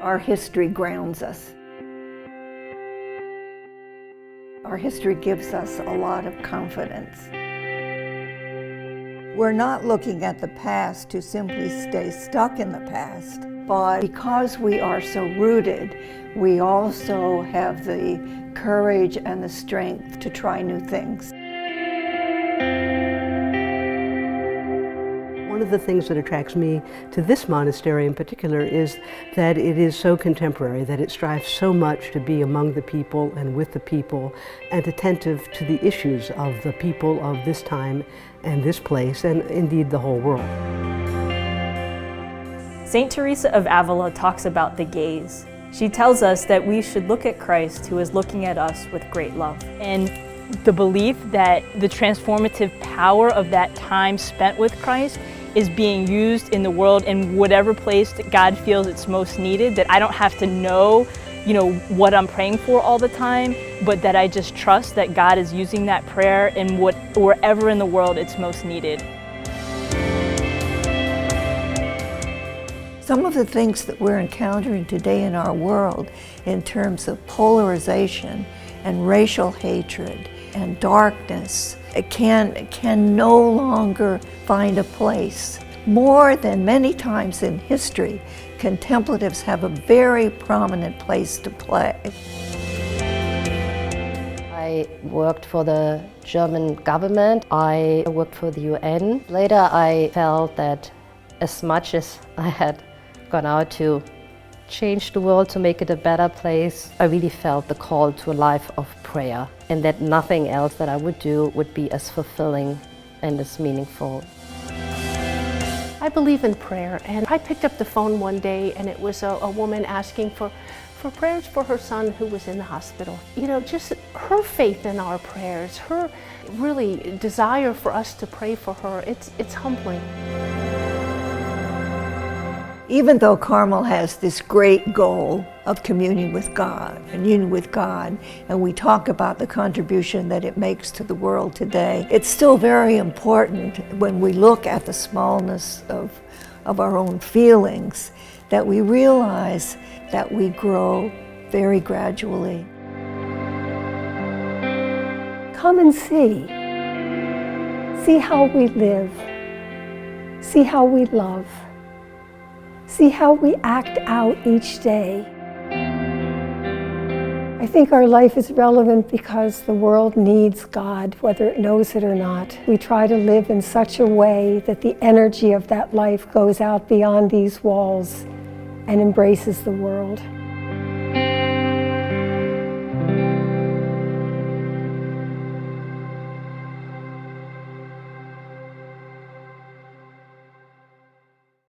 Our history grounds us. Our history gives us a lot of confidence. We're not looking at the past to simply stay stuck in the past, but because we are so rooted, we also have the courage and the strength to try new things. One of the things that attracts me to this monastery in particular is that it is so contemporary, that it strives so much to be among the people and with the people and attentive to the issues of the people of this time and this place and indeed the whole world. Saint Teresa of Avila talks about the gaze. She tells us that we should look at Christ, who is looking at us with great love. And the belief that the transformative power of that time spent with Christ is being used in the world in whatever place that God feels it's most needed, that I don't have to know, what I'm praying for all the time, but that I just trust that God is using that prayer in wherever in the world it's most needed. Some of the things that we're encountering today in our world in terms of polarization and racial hatred and darkness, it can no longer find a place. More than many times in history, contemplatives have a very prominent place to play. I worked for the German government. I worked for the UN. Later I felt that as much as I had gone out to change the world, to make it a better place, I really felt the call to a life of prayer, and that nothing else that I would do would be as fulfilling and as meaningful. I believe in prayer, and I picked up the phone one day and it was a woman asking for prayers for her son who was in the hospital. Just her faith in our prayers, her really desire for us to pray for her, it's humbling. Even though Carmel has this great goal of communing with God and union with God, and we talk about the contribution that it makes to the world today, it's still very important when we look at the smallness of our own feelings that we realize that we grow very gradually. Come and see. See how we live. See how we love. See how we act out each day. I think our life is relevant because the world needs God, whether it knows it or not. We try to live in such a way that the energy of that life goes out beyond these walls and embraces the world.